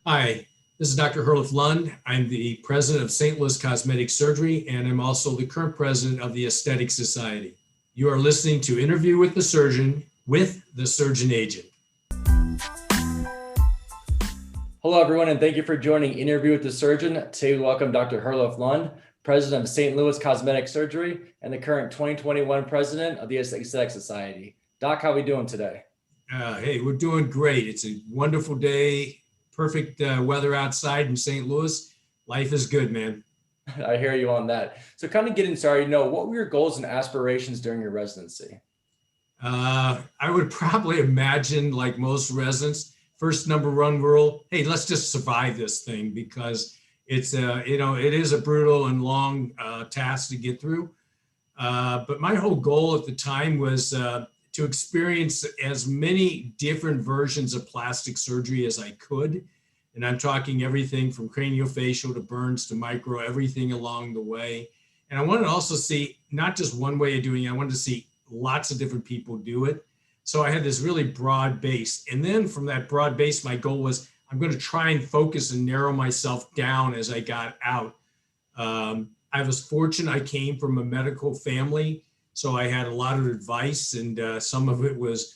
Hi, this is Dr. Herluf Lund. I'm the president of St. Louis Cosmetic Surgery, and I'm also the current president of the Aesthetic Society. You are listening to Interview with the Surgeon with the Surgeon Agent. Hello, everyone, and thank you for joining Interview with the Surgeon. Today, we welcome Dr. Herluf Lund, president of St. Louis Cosmetic Surgery and the current 2021 president of the Aesthetic Society. Doc, how are we doing today? Hey, we're doing great. It's a wonderful day, perfect weather outside in St. Louis. Life is good, man. I hear you on that. So kind of getting started, what were your goals and aspirations during your residency? I would probably imagine, like most residents, first number one rule, hey, let's just survive this thing because it's it is a brutal and long task to get through. But my whole goal at the time was to experience as many different versions of plastic surgery as I could. And I'm talking everything from craniofacial to burns to micro, everything along the way. And I wanted to also see not just one way of doing it, I wanted to see lots of different people do it. So I had this really broad base. And then from that broad base, my goal was I'm going to try and focus and narrow myself down as I got out. I was fortunate. I came from a medical family, so I had a lot of advice, and some of it was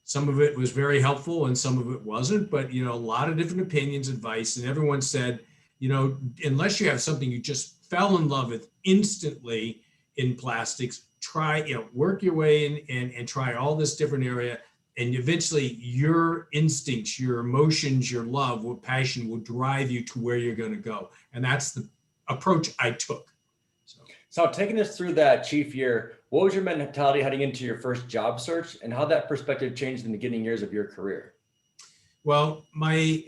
very helpful, and some of it wasn't. But a lot of different opinions, advice, and everyone said, unless you have something you just fell in love with instantly in plastics, try, work your way in and try all this different area. And eventually your instincts, your emotions, your love, what passion will drive you to where you're going to go. And that's the approach I took. So taking us through that chief year, what was your mentality heading into your first job search and how that perspective changed in the beginning years of your career? Well, my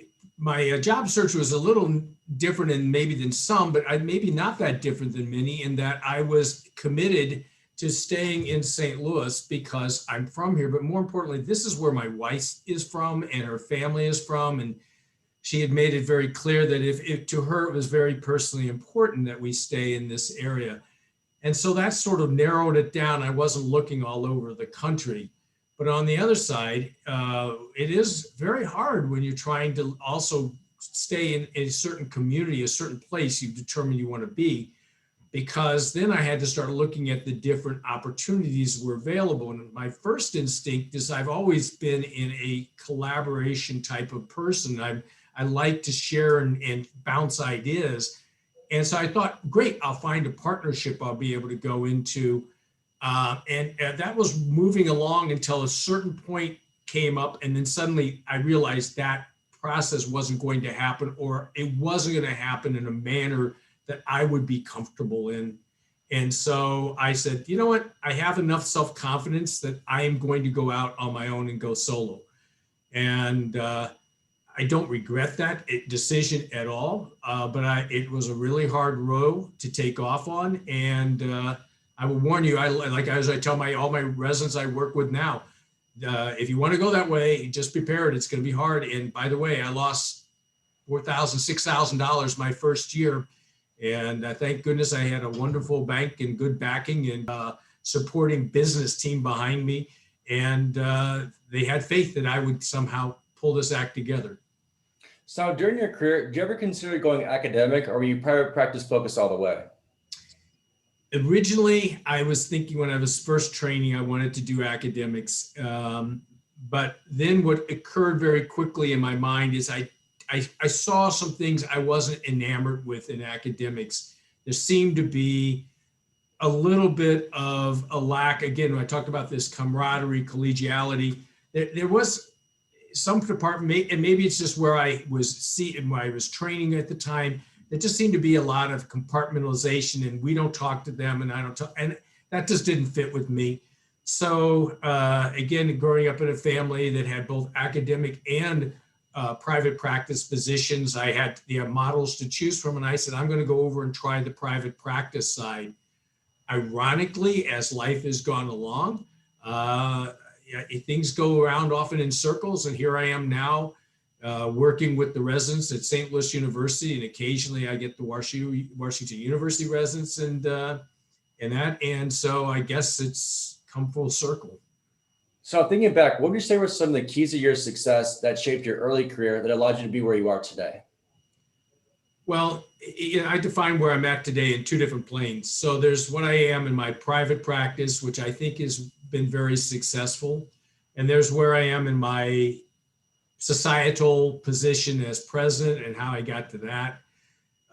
job search was a little different than some, but maybe not that different than many, in that I was committed to staying in St. Louis because I'm from here. But more importantly, this is where my wife is from and her family is from. And she had made it very clear that if to her, it was very personally important that we stay in this area. And so that sort of narrowed it down. I wasn't looking all over the country. But on the other side, it is very hard when you're trying to also stay in a certain community, a certain place you determine you want to be, because then I had to start looking at the different opportunities that were available. And my first instinct is I've always been in a collaboration type of person. I like to share and bounce ideas. And so I thought, great, I'll find a partnership I'll be able to go into. And that was moving along until a certain point came up. And then suddenly I realized that process wasn't going to happen, or it wasn't going to happen in a manner that I would be comfortable in. And so I said, you know what? I have enough self-confidence that I am going to go out on my own and go solo. And I don't regret that decision at all, but it was a really hard row to take off on. And I will warn you, as I tell all my residents I work with now, if you want to go that way, just prepare it. It's going to be hard. And by the way, I lost $4,000, $6,000 my first year. And thank goodness I had a wonderful bank and good backing and supporting business team behind me. And they had faith that I would somehow pull this act together. So during your career, did you ever consider going academic, or were you private practice focused all the way? Originally, I was thinking when I was first training, I wanted to do academics. But then what occurred very quickly in my mind is I saw some things I wasn't enamored with in academics. There seemed to be a little bit of a lack. Again, when I talked about this camaraderie, collegiality, there was some department, and maybe it's just where I was training at the time, there just seemed to be a lot of compartmentalization, and we don't talk to them, and I don't talk, and that just didn't fit with me. So again, growing up in a family that had both academic and private practice physicians, I had the models to choose from, and I said, I'm going to go over and try the private practice side. Ironically, as life has gone along, things go around often in circles, and here I am now working with the residents at St. Louis University, and occasionally I get the Washington University residents and so I guess it's come full circle. So thinking back, what would you say were some of the keys to your success that shaped your early career that allowed you to be where you are today? Well, I define where I'm at today in two different planes. So there's what I am in my private practice, which I think has been very successful. And there's where I am in my societal position as president and how I got to that.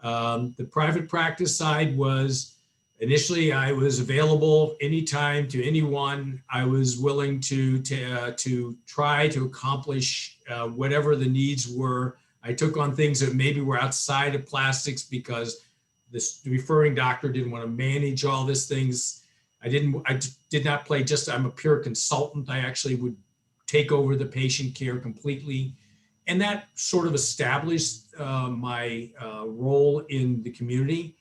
The private practice side was initially I was available anytime to anyone. I was willing to try to accomplish whatever the needs were. I took on things that maybe were outside of plastics because this referring doctor didn't want to manage all these things. I did not play just, I'm a pure consultant. I actually would take over the patient care completely. And that sort of established my role in the community.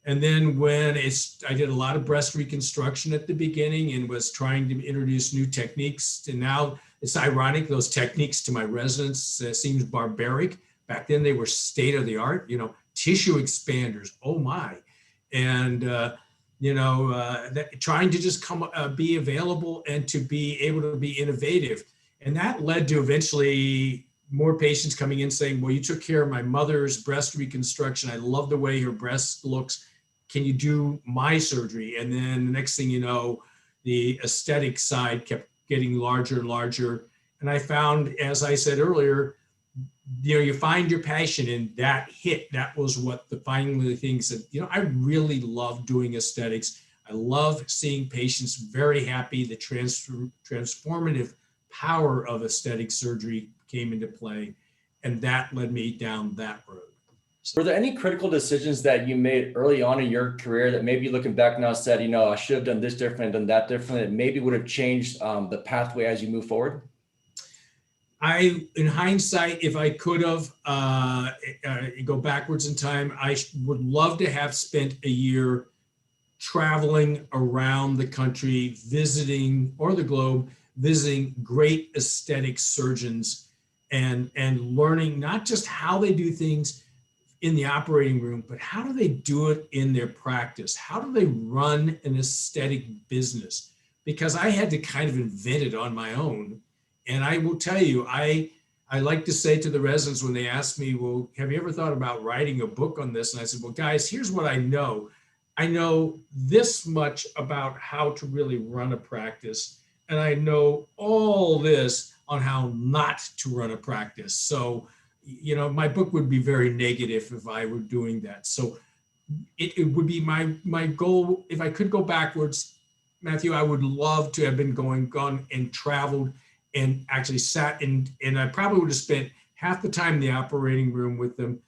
And then I did a lot of breast reconstruction at the beginning and was trying to introduce new techniques. And now it's ironic, those techniques to my residents seems barbaric. Back then they were state of the art, tissue expanders, oh my. And, trying to just be available and to be able to be innovative. And that led to eventually more patients coming in saying, well, you took care of my mother's breast reconstruction. I love the way her breast looks. Can you do my surgery? And then the next thing you know, the aesthetic side kept getting larger and larger. And I found, as I said earlier, you find your passion and that hit. That was what the finally things that, I really love doing aesthetics. I love seeing patients very happy. The transformative power of aesthetic surgery came into play, and that led me down that road. Were there any critical decisions that you made early on in your career that maybe looking back now said, I should have done this different, done that different, that maybe would have changed the pathway as you move forward? In hindsight, if I could have go backwards in time, I would love to have spent a year traveling around the country, visiting, or the globe, visiting great aesthetic surgeons and learning not just how they do things in the operating room, but how do they do it in their practice? How do they run an aesthetic business? Because I had to kind of invent it on my own. And I will tell you, I like to say to the residents when they ask me, well, have you ever thought about writing a book on this? And I said, well, guys, here's what I know. I know this much about how to really run a practice. And I know all this on how not to run a practice. So, my book would be very negative if I were doing that. So it would be my goal. If I could go backwards, Matthew, I would love to have been gone and traveled and actually sat in, and I probably would have spent half the time in the operating room with them,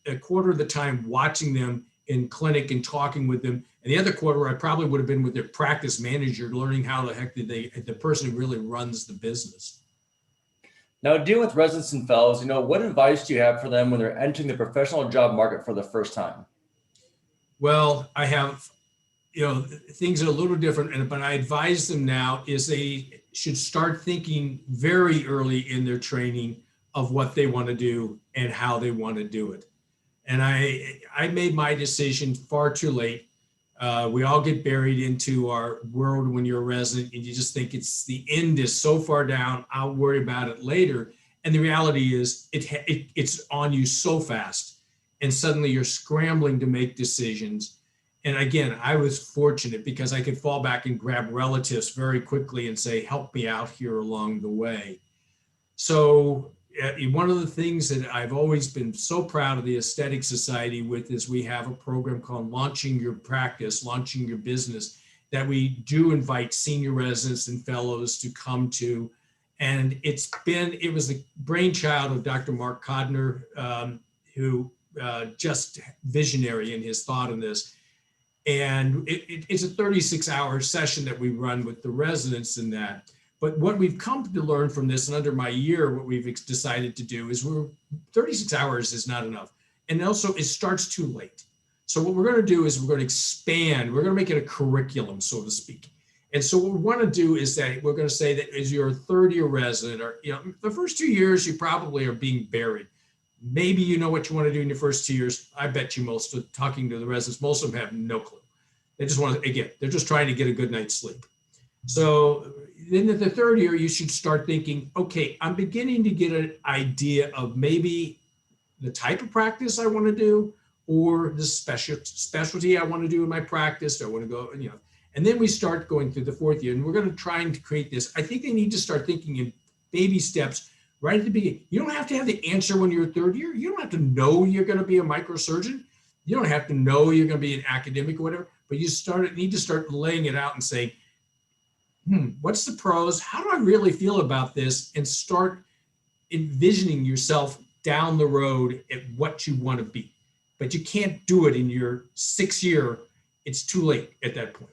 a quarter of the time watching them in clinic and talking with them. And the other quarter, I probably would have been with their practice manager, learning how the heck the person who really runs the business. Now, dealing with residents and fellows, what advice do you have for them when they're entering the professional job market for the first time? Well, I have, things are a little different, but I advise them now is they should start thinking very early in their training of what they want to do and how they want to do it. And I made my decision far too late. We all get buried into our world when you're a resident and you just think the end is so far down, I'll worry about it later. And the reality is it's on you so fast and suddenly you're scrambling to make decisions. And again, I was fortunate because I could fall back and grab relatives very quickly and say, help me out here along the way. So one of the things that I've always been so proud of the Aesthetic Society with is we have a program called Launching Your Practice, Launching Your Business, that we do invite senior residents and fellows to come to. And it was the brainchild of Dr. Mark Codner, who just visionary in his thought on this. And it's a 36-hour session that we run with the residents in that. But what we've come to learn from this, and under my year, what we've decided to do is 36 hours is not enough. And also it starts too late. So what we're going to do is we're going to expand, we're going to make it a curriculum, so to speak. And so what we want to do is that we're going to say that as you're a third-year resident, or the first 2 years, you probably are being buried. Maybe you know what you want to do in your first 2 years. I bet you talking to the residents, most of them have no clue. They just want to, again, they're just trying to get a good night's sleep. So then at the third year, you should start thinking, okay, I'm beginning to get an idea of maybe the type of practice I want to do or the specialty I want to do in my practice. I want to go, and then we start going through the fourth year and we're going to try and create this. I think they need to start thinking in baby steps right at the beginning. You don't have to have the answer when you're third year. You don't have to know you're going to be a microsurgeon. You don't have to know you're going to be an academic or whatever, but you need to start laying it out and say, what's the pros? How do I really feel about this? And start envisioning yourself down the road at what you want to be. But you can't do it in your 6th year. It's too late at that point.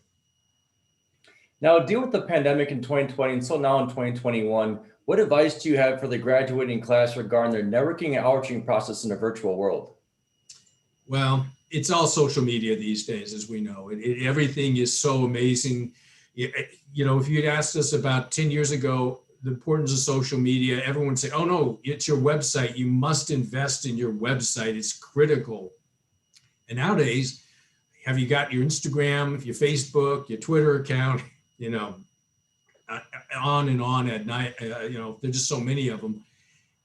Now, deal with the pandemic in 2020 and so now in 2021, what advice do you have for the graduating class regarding their networking and outreaching process in a virtual world? Well, it's all social media these days, as we know. Everything is so amazing. If you'd asked us about 10 years ago, the importance of social media, everyone would say, oh no, it's your website. You must invest in your website. It's critical. And nowadays, have you got your Instagram, your Facebook, your Twitter account, on and on at night, there's just so many of them.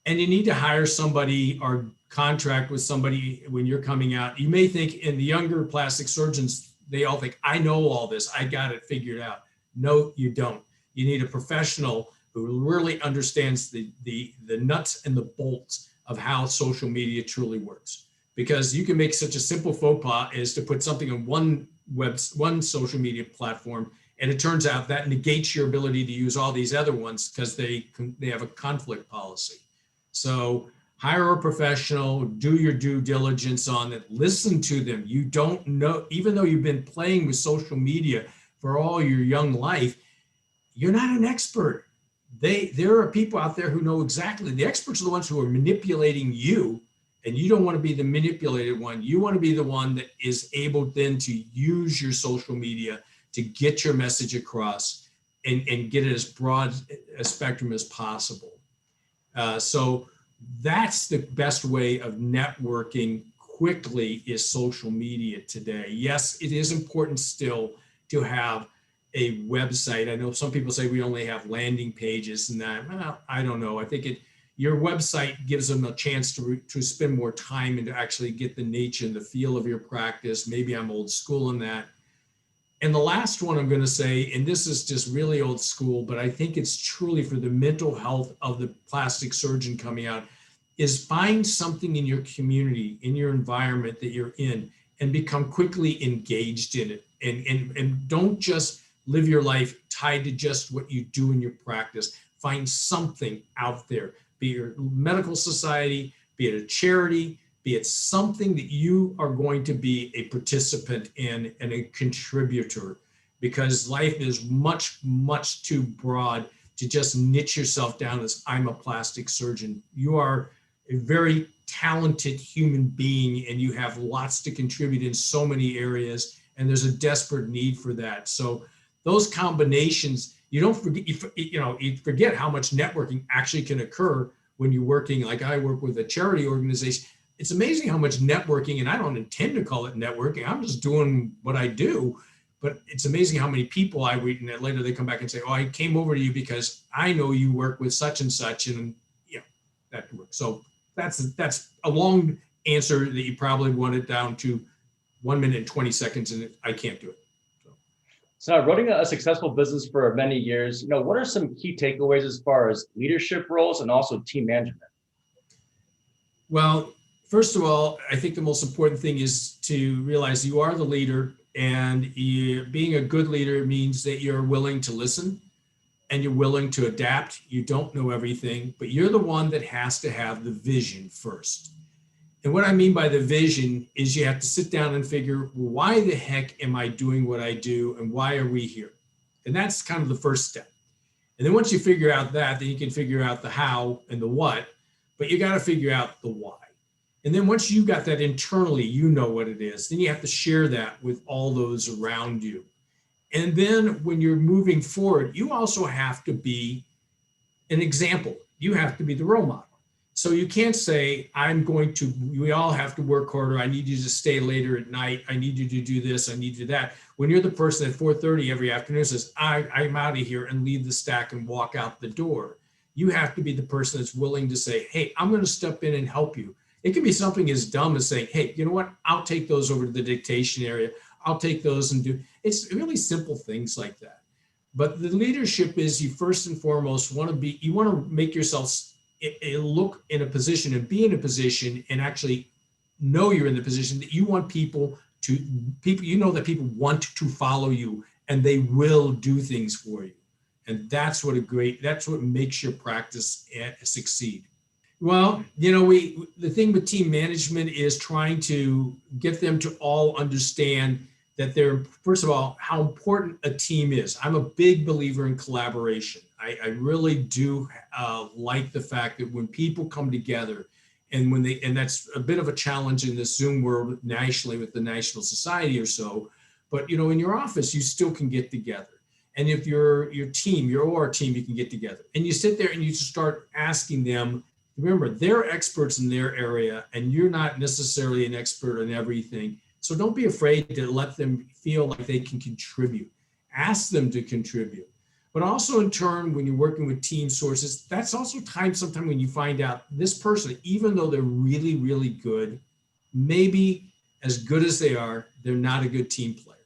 And you need to hire somebody or contract with somebody when you're coming out. You may think, in the younger plastic surgeons, they all think, I know all this, I got it figured out. No, you don't. You need a professional who really understands the nuts and the bolts of how social media truly works. Because you can make such a simple faux pas as to put something on one social media platform, and it turns out that negates your ability to use all these other ones because they have a conflict policy. So hire a professional, do your due diligence on it, listen to them. You don't know, even though you've been playing with social media for all your young life, you're not an expert. There are people out there who know exactly. The experts are the ones who are manipulating you, and you don't want to be the manipulated one. You want to be the one that is able then to use your social media to get your message across and get it as broad a spectrum as possible. So that's the best way of networking quickly is social media today. Yes, it is important still to have a website. I know some people say we only have landing pages and that. Well, I don't know. I think your website gives them a chance to spend more time and to actually get the nature and the feel of your practice. Maybe I'm old school in that. And the last one I'm going to say, and this is just really old school, but I think it's truly for the mental health of the plastic surgeon coming out, is find something in your community, in your environment that you're in, and become quickly engaged in it. And don't just live your life tied to just what you do in your practice. Find something out there, be it your medical society, be it a charity, be it something that you are going to be a participant in and a contributor, because life is much, much too broad to just niche yourself down as I'm a plastic surgeon. You are a very talented human being and you have lots to contribute in so many areas, and there's a desperate need for that. So those combinations, you don't forget, you forget how much networking actually can occur when you're working, like I work with a charity organization. It's amazing how much networking, and I don't intend to call it networking, I'm just doing what I do, but it's amazing how many people I meet, and later they come back and say, oh, I came over to you because I know you work with such and such, and that works. So that's a long answer that you probably wanted down to 1 minute and 20 seconds, and I can't do it. So running a successful business for many years, what are some key takeaways as far as leadership roles and also team management? Well, first of all, I think the most important thing is to realize you are the leader, and being a good leader means that you're willing to listen and you're willing to adapt. You don't know everything, but you're the one that has to have the vision first. And what I mean by the vision is you have to sit down and figure, why the heck am I doing what I do and why are we here? And that's kind of the first step. And then once you figure out that, then you can figure out the how and the what, but you got to figure out the why. And then once you got that internally, you know what it is, then you have to share that with all those around you. And then when you're moving forward, you also have to be an example. You have to be the role model. So you can't say, we all have to work harder. I need you to stay later at night. I need you to do this. I need you to do that. When you're the person at 4:30 every afternoon says, I'm out of here, and leave the stack and walk out the door. You have to be the person that's willing to say, hey, I'm going to step in and help you. It can be something as dumb as saying, hey, you know what? I'll take those over to the dictation area. I'll take those and do. It's really simple things like that. But the leadership is, you first and foremost you want to make yourself look in a position and be in a position and actually know you're in the position that you want that people want to follow you, and they will do things for you. And that's what makes your practice succeed. Well, the thing with team management is trying to get them to all understand that first of all, how important a team is. I'm a big believer in collaboration. I really do like the fact that when people come together, and that's a bit of a challenge in this Zoom world nationally with the National Society or so, but in your office, you still can get together. And if your team, your OR team, you can get together and you sit there and you start asking them. Remember, they're experts in their area and you're not necessarily an expert in everything. So don't be afraid to let them feel like they can contribute. Ask them to contribute. But also in turn, when you're working with team sources, that's also sometimes when you find out this person, even though they're really, really good, maybe as good as they are, they're not a good team player.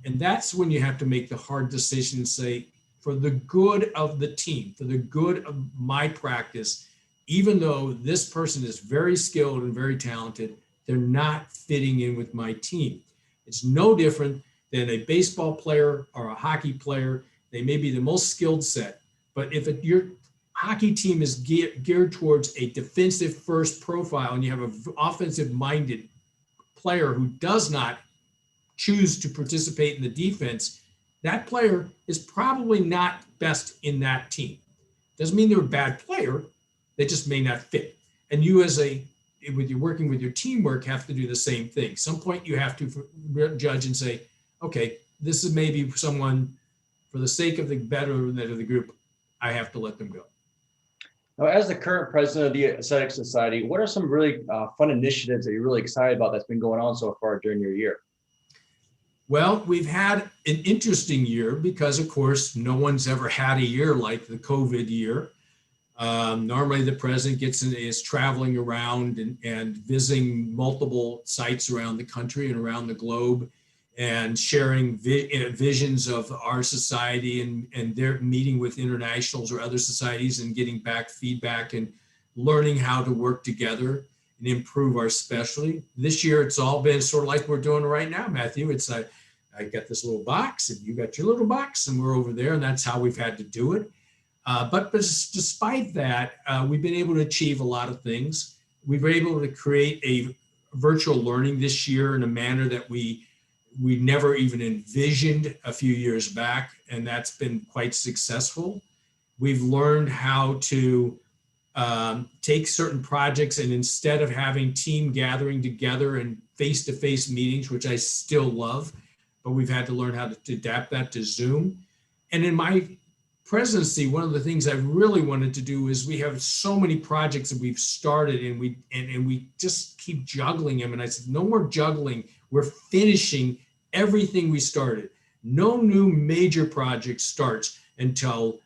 And that's when you have to make the hard decision and say, for the good of the team, for the good of my practice, even though this person is very skilled and very talented, they're not fitting in with my team. It's no different than a baseball player or a hockey player. They may be the most skilled set, but if your hockey team is geared towards a defensive first profile and you have an offensive minded player who does not choose to participate in the defense, that player is probably not best in that team. Doesn't mean they're a bad player. They just may not fit. And you when you're working with your teamwork, have to do the same thing. Some point you have to judge and say, okay, this is maybe someone, for the sake of the betterment of the group, I have to let them go. Now, as the current president of the Aesthetic Society, what are some really fun initiatives that you're really excited about that's been going on so far during your year? Well, we've had an interesting year because, of course, no one's ever had a year like the COVID year. Normally, the president is traveling around and visiting multiple sites around the country and around the globe, and sharing visions of our society, and they're meeting with internationals or other societies and getting back feedback and learning how to work together and improve our specialty. This year, it's all been sort of like we're doing right now, Matthew. It's I got this little box and you got your little box and we're over there, and that's how we've had to do it. But despite that, we've been able to achieve a lot of things. We've been able to create a virtual learning this year in a manner that we never even envisioned a few years back, and that's been quite successful. We've learned how to take certain projects, and instead of having team gathering together and face-to-face meetings, which I still love, but we've had to learn how to adapt that to Zoom. And in my presidency, one of the things I really wanted to do is, we have so many projects that we've started and we just keep juggling them. And I said, no more juggling. We're finishing everything we started. No new major project starts until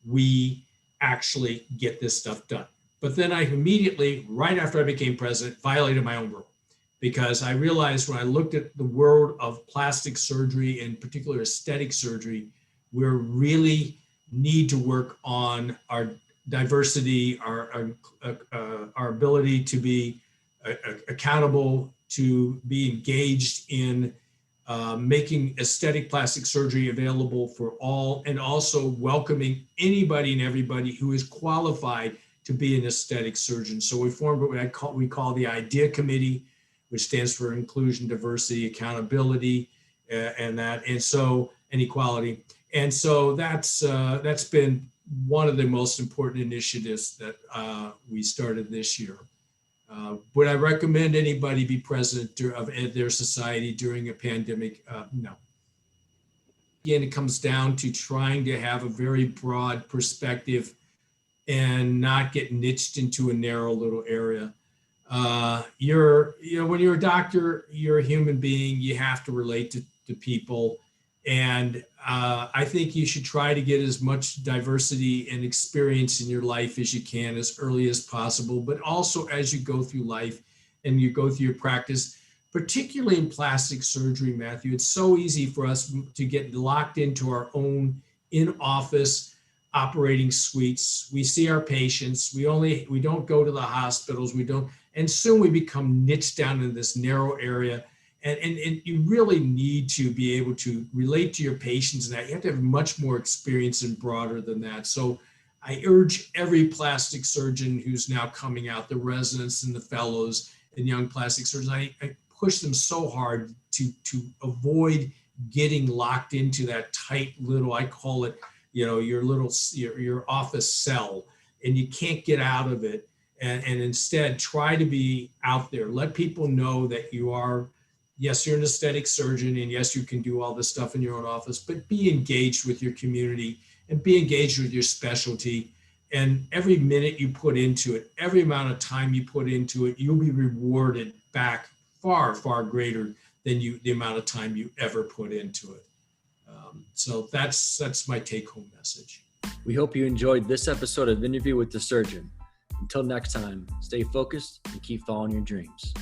we actually get this stuff done. But then I immediately, right after I became president, violated my own rule, because I realized when I looked at the world of plastic surgery, in particular aesthetic surgery, we're really need to work on our diversity, our ability to be accountable, to be engaged in making aesthetic plastic surgery available for all, and also welcoming anybody and everybody who is qualified to be an aesthetic surgeon. So we formed what we call the IDEA Committee, which stands for Inclusion, Diversity, Accountability, and equality. And so that's been one of the most important initiatives that we started this year. Would I recommend anybody be president of their society during a pandemic? No. Again, it comes down to trying to have a very broad perspective and not get niched into a narrow little area. When you're a doctor, you're a human being. You have to relate to people. And I think you should try to get as much diversity and experience in your life as you can as early as possible, but also as you go through life and you go through your practice, particularly in plastic surgery, Matthew. It's so easy for us to get locked into our own in-office operating suites. We see our patients. We don't go to the hospitals. And soon we become niched down in this narrow area. And you really need to be able to relate to your patients, and that you have to have much more experience and broader than that. So I urge every plastic surgeon who's now coming out, the residents and the fellows and young plastic surgeons, I push them so hard to avoid getting locked into that tight little, I call it, your office cell, and you can't get out of it. And instead try to be out there. Let people know that yes, you're an aesthetic surgeon, and yes, you can do all this stuff in your own office, but be engaged with your community and be engaged with your specialty. And every minute you put into it, every amount of time you put into it, you'll be rewarded back far, far greater than the amount of time you ever put into it. So that's my take-home message. We hope you enjoyed this episode of Interview with the Surgeon. Until next time, stay focused and keep following your dreams.